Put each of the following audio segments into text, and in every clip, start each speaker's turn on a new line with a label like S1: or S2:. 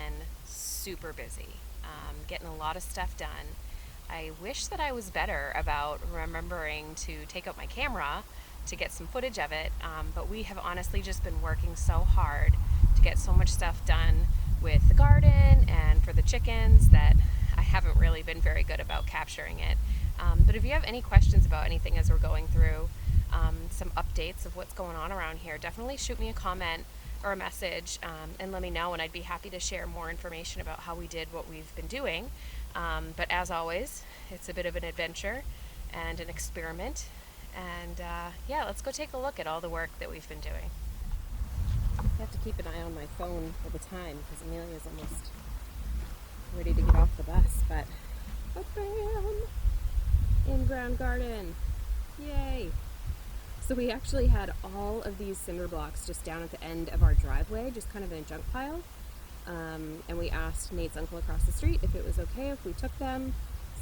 S1: been super busy, getting a lot of stuff done. I wish that I was better about remembering to take out my camera to get some footage of it, but we have honestly just been working so hard to get so much stuff done with the garden and for the chickens that I haven't really been very good about capturing it. But if you have any questions about anything as we're going through, some updates of what's going on around here, definitely shoot me a comment or a message, and let me know, and I'd be happy to share more information about how we did what we've been doing. But as always, it's a bit of an adventure and an experiment, and yeah, let's go take a look at all the work that we've been doing. I have to keep an eye on my phone all the time because Amelia's almost ready to get off the bus, but bam! In-ground garden! Yay! So we actually had all of these cinder blocks just down at the end of our driveway, just kind of in a junk pile. And we asked Nate's uncle across the street if it was okay if we took them.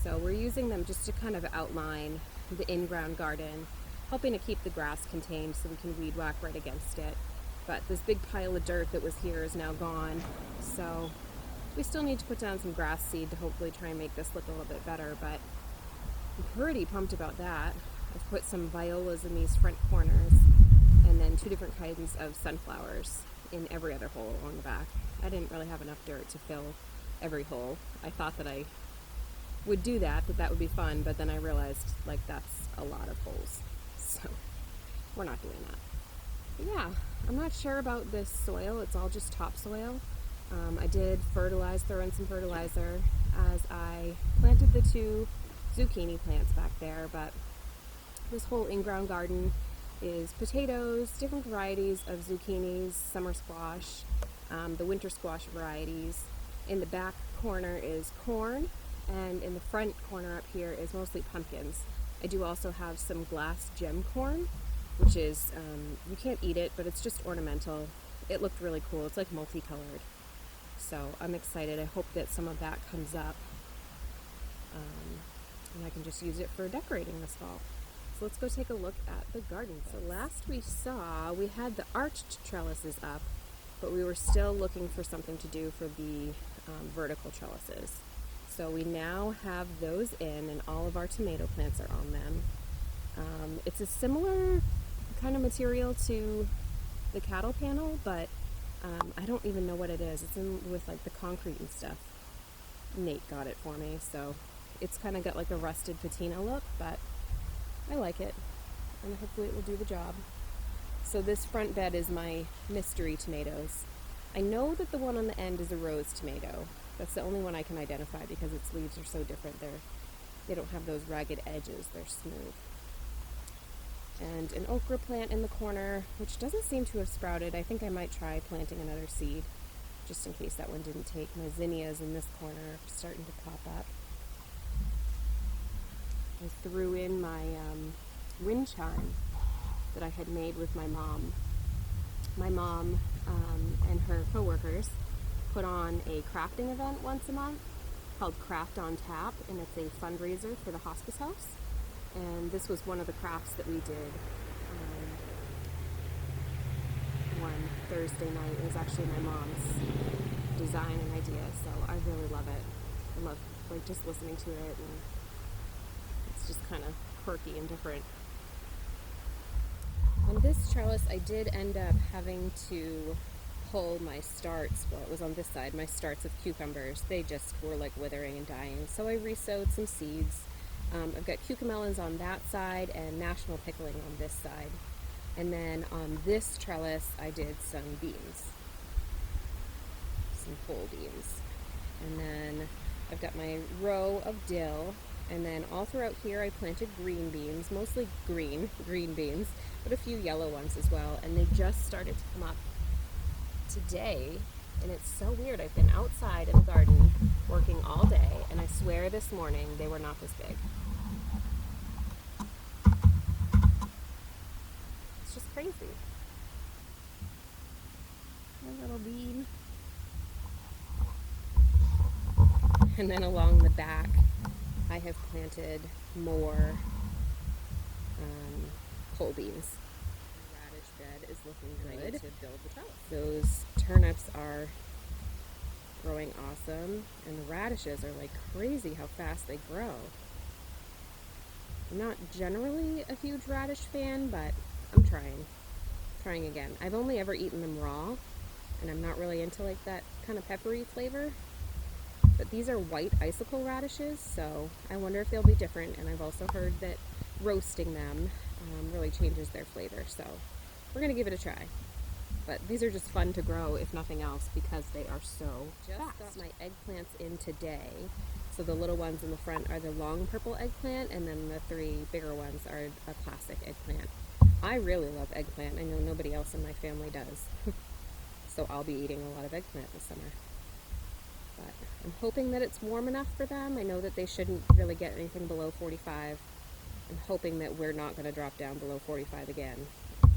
S1: So we're using them just to kind of outline the in-ground garden, helping to keep the grass contained so we can weed whack right against it. But this big pile of dirt that was here is now gone. So we still need to put down some grass seed to hopefully try and make this look a little bit better, but I'm pretty pumped about that. I've put some violas in these front corners and then 2 different kinds of sunflowers in every other hole along the back. I didn't really have enough dirt to fill every hole. I thought that I would do that would be fun, but then I realized like that's a lot of holes. So we're not doing that. But yeah, I'm not sure about this soil. It's all just topsoil. I did throw in some fertilizer as I planted the 2 zucchini plants back there, but this whole in-ground garden is potatoes, different varieties of zucchinis, summer squash, the winter squash varieties. In the back corner is corn, and in the front corner up here is mostly pumpkins. I do also have some glass gem corn, which is, you can't eat it, but it's just ornamental. It looked really cool. It's like multicolored. So I'm excited. I hope that some of that comes up, and I can just use it for decorating this fall. So let's go take a look at the garden. So last we saw, we had the arched trellises up, but we were still looking for something to do for the vertical trellises. So we now have those in, and all of our tomato plants are on them. It's a similar kind of material to the cattle panel, but I don't even know what it is. It's in with like the concrete and stuff. Nate got it for me, so it's kind of got like a rusted patina look, but I like it, and hopefully it will do the job. So this front bed is my mystery tomatoes. I know that the one on the end is a rose tomato. That's the only one I can identify because its leaves are so different. They don't have those ragged edges, they're smooth. And an okra plant in the corner, which doesn't seem to have sprouted. I think I might try planting another seed, just in case that one didn't take. My zinnias in this corner are starting to pop up. I threw in my wind chime that I had made with my mom. My mom and her coworkers put on a crafting event once a month called Craft on Tap, and it's a fundraiser for the hospice house. And this was one of the crafts that we did one Thursday night. It was actually my mom's design and idea, so I really love it. I love like just listening to it, and it's just kind of quirky and different. On this trellis, I did end up having to pull my starts, well, it was on this side, my starts of cucumbers. They just were like withering and dying, so I re-sowed some seeds. I've got cucamelons on that side and national pickling on this side. And then on this trellis, I did some beans, some whole beans. And then I've got my row of dill. And then all throughout here, I planted green beans, mostly green beans, but a few yellow ones as well. And they just started to come up today. And it's so weird. I've been outside in the garden working all day, and I swear this morning they were not this big. It's just crazy. A little bean. And then along the back, I have planted more whole beans. The radish bed is looking good. To build the trellis. Those turnips are
S2: growing awesome, and the radishes are like crazy how fast they grow. I'm not generally a huge radish fan, but I'm trying again. I've only ever eaten them raw, and I'm not really into like that kind of peppery flavor. But these are white icicle radishes, so I wonder if they'll be different. And I've also heard that roasting them really changes their flavor, so we're gonna give it a try. But these are just fun to grow, if nothing else, because they are so fast. Got my eggplants in today. So the little ones in the front are the long purple eggplant, and then the 3 bigger ones are a classic eggplant. I really love eggplant. I know nobody else in my family does. So I'll be eating a lot of eggplant this summer. But I'm hoping that it's warm enough for them. I know that they shouldn't really get anything below 45. I'm hoping that we're not going to drop down below 45 again.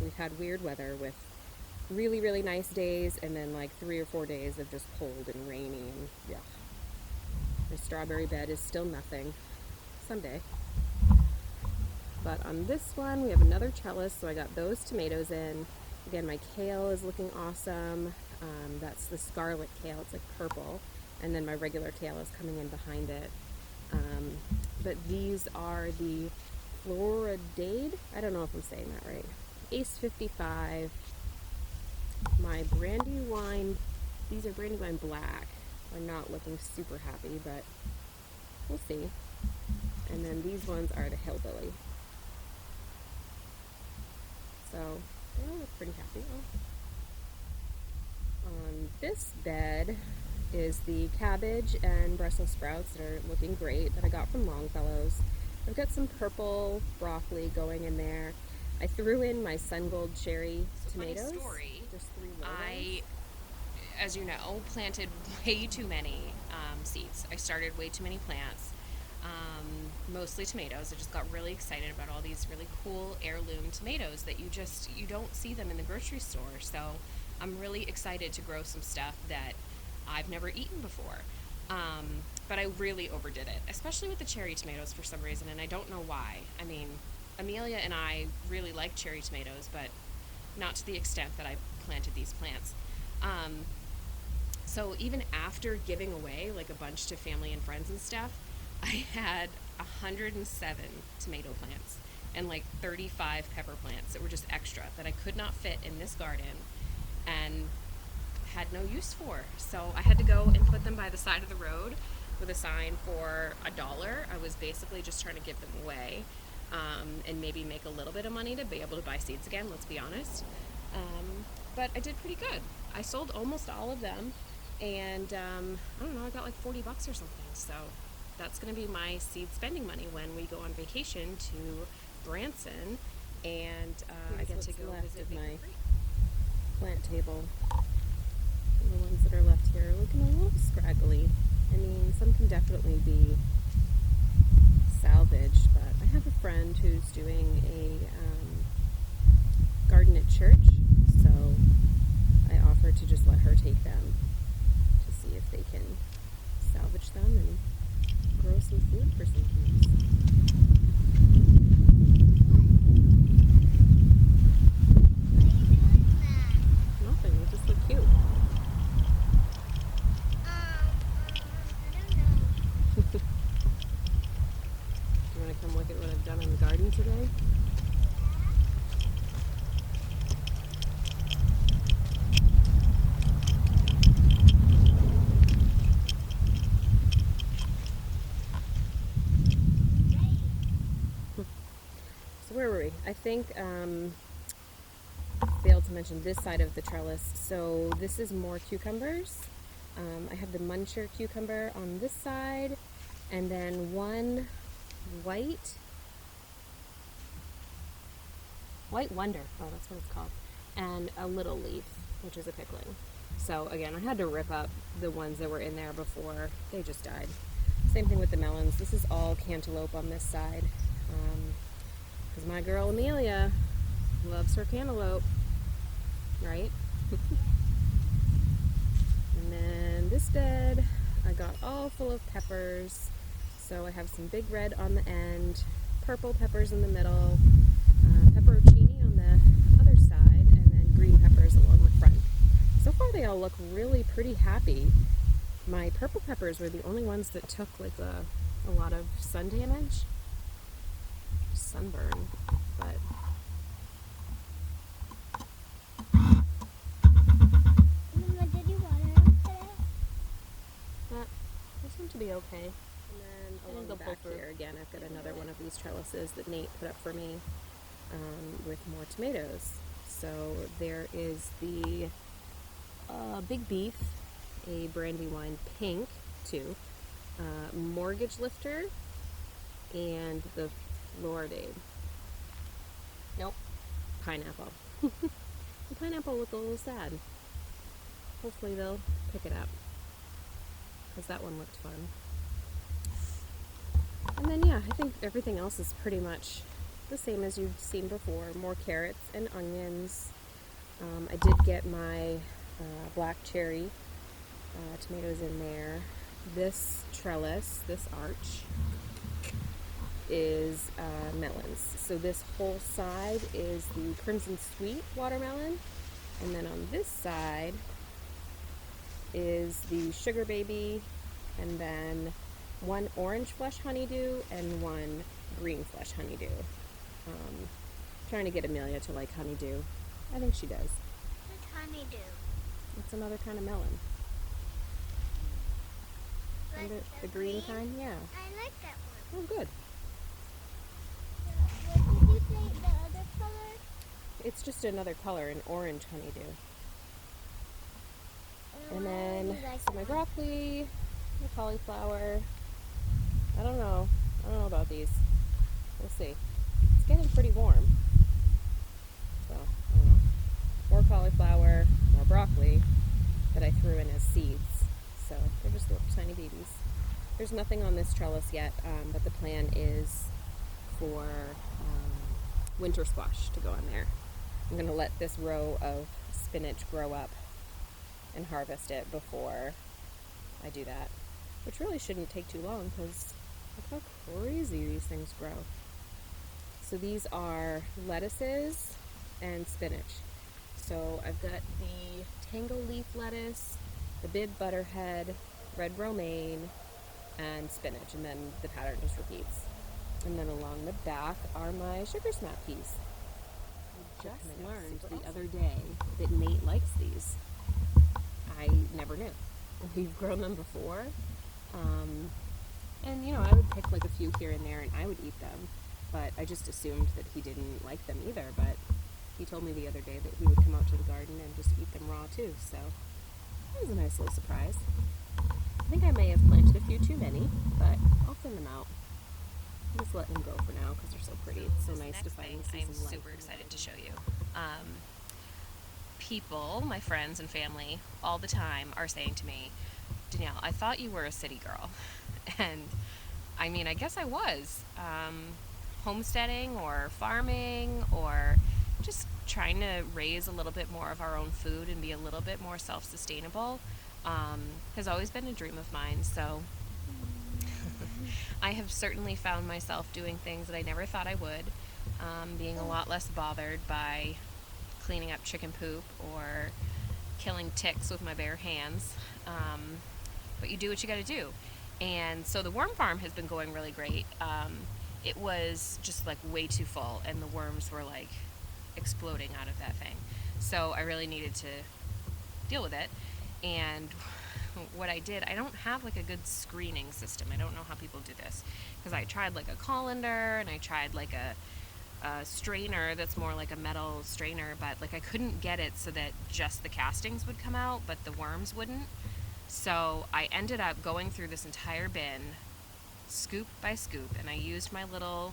S2: We've had weird weather with really, really nice days, and then like 3 or 4 days of just cold and rainy, and yeah. The strawberry bed is still nothing. Someday. But on this one, we have another trellis, so I got those tomatoes in. Again, my kale is looking awesome. That's the scarlet kale, it's like purple. And then my regular kale is coming in behind it. But these are the Floridade. I don't know if I'm saying that right. Ace 55. My Brandywine, these are Brandywine Black. Are not looking super happy, but we'll see. And then these ones are the Hillbilly. So they all look pretty happy. On this bed is the cabbage and Brussels sprouts that are looking great that I got from Longfellow's. I've got some purple broccoli going in there. I threw in my Sungold cherry tomatoes.
S1: Funny story.
S2: Just 3 little
S1: I, as you know, planted way too many seeds. I started way too many plants, mostly tomatoes. I just got really excited about all these really cool heirloom tomatoes that you don't see them in the grocery store. So I'm really excited to grow some stuff that I've never eaten before. But I really overdid it, especially with the cherry tomatoes for some reason, and I don't know why. I mean, Amelia and I really like cherry tomatoes, but not to the extent that I planted these plants. So even after giving away like a bunch to family and friends and stuff, I had 107 tomato plants and like 35 pepper plants that were just extra that I could not fit in this garden and had no use for. So I had to go and put them by the side of the road with a sign for $1. I was basically just trying to give them away. And maybe make a little bit of money to be able to buy seeds again, let's be honest. But I did pretty good. I sold almost all of them, and I don't know, I got like $40 or something. So that's going to be my seed spending money when we go on vacation to Branson, and I get to go visit my
S2: plant table. And the ones that are left here are looking a little scraggly. I mean, some can definitely be salvaged, but I have a friend who's doing a garden at church, so I offered to just let her take them to see if they can salvage them and grow some food for some kids. Nothing, they just look cute. You want to come look at what I've done in the garden today? So where were we? I think failed to mention this side of the trellis. So this is more cucumbers. I have the Muncher cucumber on this side, and then one white wonder, oh that's what it's called, and a little leaf, which is a pickling. So again, I had to rip up the ones that were in there before they just died. Same thing with the melons. This is all cantaloupe on this side, because my girl Amelia loves her cantaloupe, right? And then this bed I got all full of peppers. So I have some big red on the end, purple peppers in the middle, pepperoncini on the other side, and then green peppers along the front. So far they all look really pretty happy. my purple peppers were the only ones that took like a lot of sun damage, sunburn, but
S3: Mama, did you water them today?
S2: they seem to be okay. And then along the back here again, I've got another one of these trellises that Nate put up for me with more tomatoes. So there is the Big Beef, a Brandywine Pink too, Mortgage Lifter, and the Floridae. Nope, Pineapple. The pineapple looked a little sad. Hopefully they'll pick it up, because that one looked fun. And then yeah, I think everything else is pretty much the same as you've seen before. More carrots and onions. I did get my black cherry tomatoes in there. This trellis, this arch, is melons. So this whole side is the Crimson Sweet watermelon, and then on this side is the Sugar Baby, and then one orange flesh honeydew and one green flesh honeydew. Trying to get Amelia to like honeydew. I think she does.
S3: What's honeydew?
S2: It's another kind of melon.
S3: Like
S2: The green kind? Yeah.
S3: I like that one.
S2: Oh, good.
S3: What did you say the other color?
S2: It's just another color, an orange honeydew. And
S3: why
S2: then
S3: do you like
S2: so my
S3: that?
S2: broccoli, my cauliflower. I don't know about these. We'll see. It's getting pretty warm. So, I don't know. More cauliflower, more broccoli that I threw in as seeds. So they're just little tiny babies. There's nothing on this trellis yet, but the plan is for winter squash to go on there. I'm going to let this row of spinach grow up and harvest it before I do that, which really shouldn't take too long because look how crazy these things grow. So these are lettuces and spinach. So I've got the tangle leaf lettuce, the bib butterhead, red romaine, and spinach, and then the pattern just repeats. And then along the back are my sugar snap peas. I just learned the other day that Nate likes these. I never knew. We've grown them before. And you know, I would pick like a few here and there and I would eat them, but I just assumed that he didn't like them either. But he told me the other day that he would come out to the garden and just eat them raw too, so that was a nice little surprise. I think I may have planted a few too many, but I'll thin them out. I'm just letting them go for now because they're so pretty. It's so nice to finally see
S1: I'm
S2: some life.
S1: super excited to show you. People, my friends and family, all the time are saying to me, Danielle, I thought you were a city girl. And I mean, I guess I was. Homesteading or farming or just trying to raise a little bit more of our own food and be a little bit more self-sustainable has always been a dream of mine. So I have certainly found myself doing things that I never thought I would, being a lot less bothered by cleaning up chicken poop or killing ticks with my bare hands. But you do what you got to do. And so the worm farm has been going really great. It was just like way too full, and the worms were like exploding out of that thing. So I really needed to deal with it. And what I did, I don't have like a good screening system. I don't know how people do this, because I tried like a colander and I tried like a strainer that's more like a metal strainer, but like I couldn't get it so that just the castings would come out but the worms wouldn't. So I ended up going through this entire bin scoop by scoop, and I used my little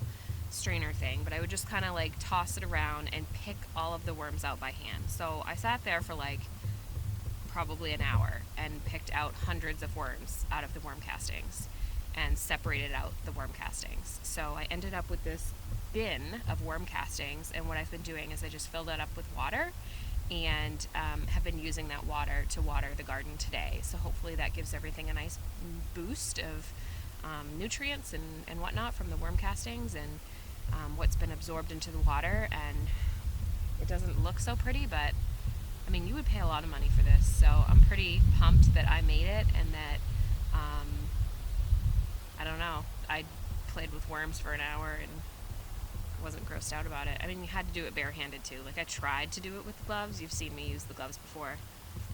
S1: strainer thing, but I would just kind of like toss it around and pick all of the worms out by hand. So I sat there for like probably an hour and picked out hundreds of worms out of the worm castings and separated out the worm castings. So I ended up with this bin of worm castings, and what I've been doing is I just filled it up with water and have been using that water to water the garden today. So hopefully that gives everything a nice boost of nutrients and whatnot from the worm castings and what's been absorbed into the water. And it doesn't look so pretty, but I mean, you would pay a lot of money for this, so I'm pretty pumped that I made it and that, I don't know, I played with worms for an hour and wasn't grossed out about it. I mean, you had to do it barehanded too. Like, I tried to do it with gloves. You've seen me use the gloves before.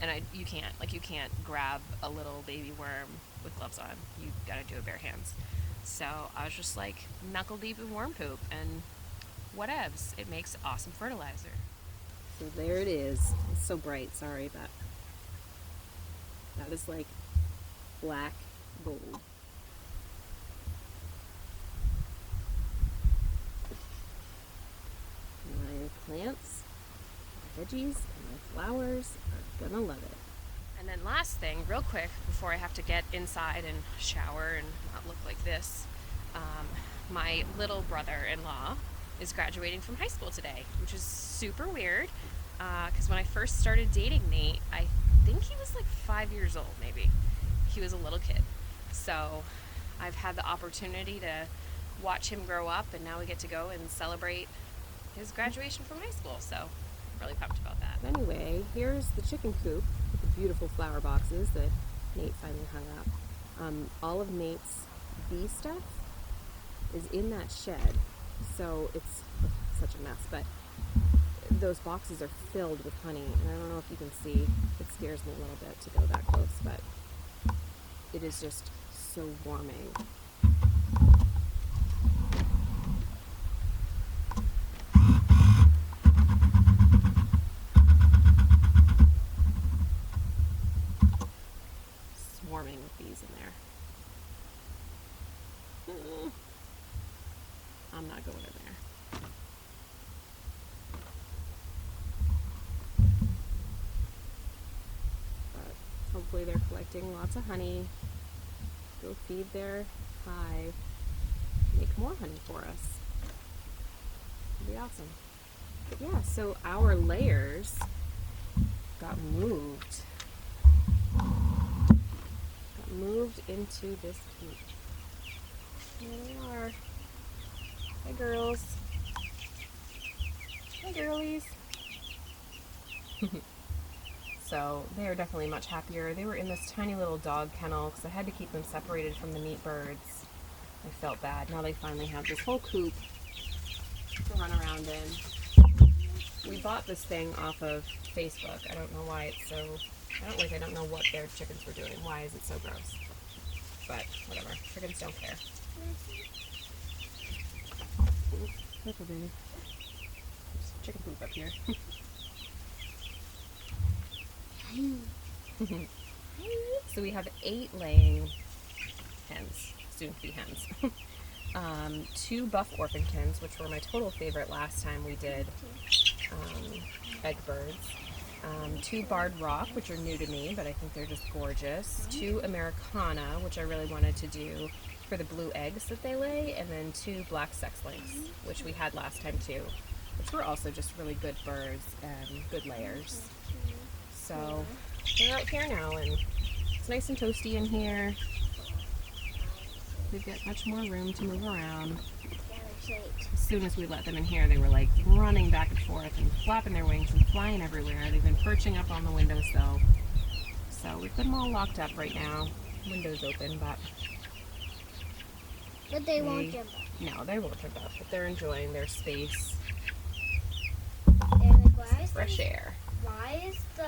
S1: And you can't grab a little baby worm with gloves on. You gotta do it bare hands. So I was just like knuckle deep in worm poop, and whatevs. It makes awesome fertilizer.
S2: So there it is. It's so bright, sorry, but that is like black gold. My plants, my veggies, and my flowers are gonna love it.
S1: And then last thing, real quick, before I have to get inside and shower and not look like this, my little brother-in-law is graduating from high school today, which is super weird, because when I first started dating Nate, I think he was like 5 years old, maybe. He was a little kid. So I've had the opportunity to watch him grow up, and now we get to go and celebrate his graduation from high school. So I'm really pumped about that.
S2: Anyway, here's the chicken coop with the beautiful flower boxes that Nate finally hung up. All of Nate's bee stuff is in that shed, so it's such a mess, but those boxes are filled with honey, and I don't know if you can see. It scares me a little bit to go that close, but it is just so warming. Swarming with bees in there. I'm not going in there. But hopefully they're collecting lots of honey. Go feed their hive. Make more honey for us. It'll be awesome. But yeah, so our layers got moved. Moved into this coop. Here they are. Hi, girls. Hi, girlies. So they are definitely much happier. They were in this tiny little dog kennel because I had to keep them separated from the meat birds. I felt bad. Now they finally have this whole coop to run around in. We bought this thing off of Facebook. I don't know why it's so... I don't know what their chickens were doing. Why is it so gross? But whatever. Chickens don't care. Careful, baby. There's chicken poop up here. So we have 8 laying hens, soon to be hens. 2 buff Orpingtons, which were my total favorite last time we did egg birds. 2 barred rock, which are new to me, but I think they're just gorgeous. 2 Americana, which I really wanted to do for the blue eggs that they lay, and then 2 black sex-links, which we had last time too, which were also just really good birds and good layers. So they're out here now, and it's nice and toasty in here. They've got much more room to move around. As soon as we let them in here, they were like running back and forth and flapping their wings and flying everywhere. They've been perching up on the windowsill. So we've got them all locked up right now. Windows open, but
S3: But they won't jump up.
S1: no, they won't jump up, but they're enjoying their space,
S3: They're like, why is
S1: fresh air.
S3: Why is the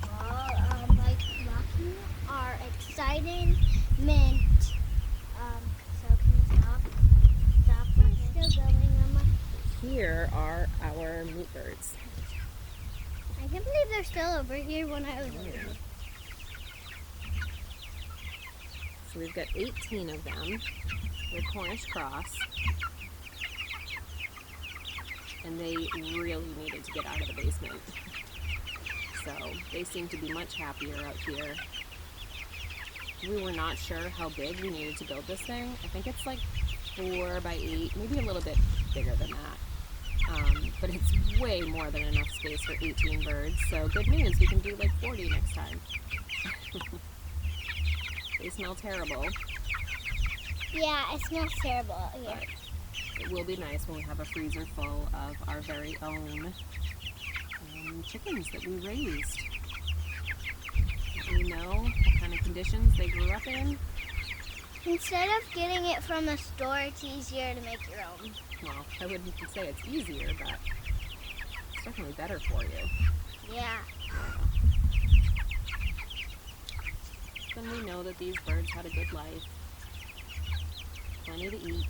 S3: wall like blocking our excitement? So can you stop? Stop. We're still going, Emma.
S2: Here are our meat birds.
S3: I can't believe they're still over here when I was there.
S2: So we've got 18 of them. They're Cornish cross. And they really needed to get out of the basement. So they seem to be much happier out here. We were not sure how big we needed to build this thing. I think it's like 4 by 8, maybe a little bit bigger than that. But it's way more than enough space for 18 birds. So good news, we can do like 40 next time. They smell terrible.
S3: Yeah, it smells terrible. Yeah.
S2: But it will be nice when we have a freezer full of our very own chickens that we raised. We know what kind of conditions they grew up in.
S3: Instead of getting it from a store, it's easier to make your own.
S2: Well, I wouldn't say it's easier, but it's definitely better for you.
S3: Yeah.
S2: Then we know that these birds had a good life. Plenty to eat.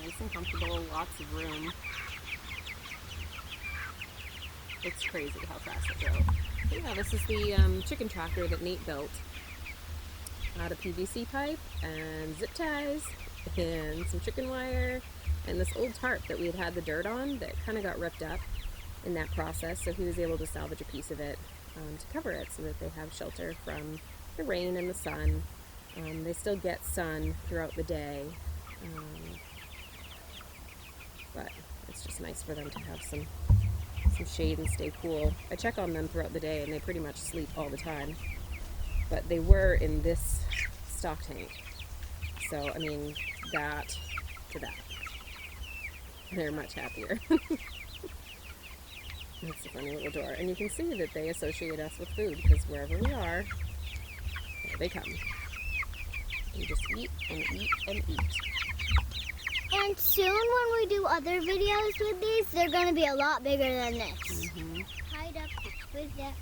S2: Nice and comfortable, lots of room. It's crazy how fast they grow. But yeah, this is the chicken tractor that Nate built out of PVC pipe and zip ties and some chicken wire and this old tarp that we had the dirt on that kind of got ripped up in that process, so he was able to salvage a piece of it to cover it so that they have shelter from the rain and the sun. They still get sun throughout the day, but it's just nice for them to have some shade and stay cool. I check on them throughout the day and they pretty much sleep all the time, but they were in this stock tank, so I mean, that to that, they're much happier. That's a funny little door, and you can see that they associate us with food because wherever we are, there they come. We just eat and eat and eat.
S3: And soon when we do other videos with these, they're going to be a lot bigger than this.
S2: Mm-hmm.
S3: Tied up with that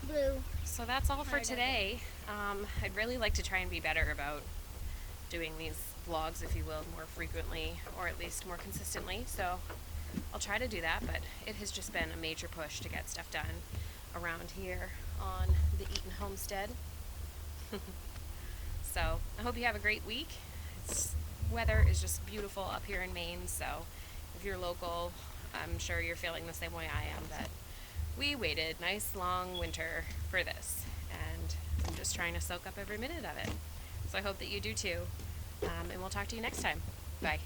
S3: blue.
S1: So that's all for today. I'd really like to try and be better about doing these vlogs, if you will, more frequently, or at least more consistently. So I'll try to do that, but it has just been a major push to get stuff done around here on the Eaton Homestead. So I hope you have a great week. Weather is just beautiful up here in Maine, so if you're local, I'm sure you're feeling the same way I am, that we waited nice long winter for this, and I'm just trying to soak up every minute of it. So I hope that you do too, and we'll talk to you next time. Bye.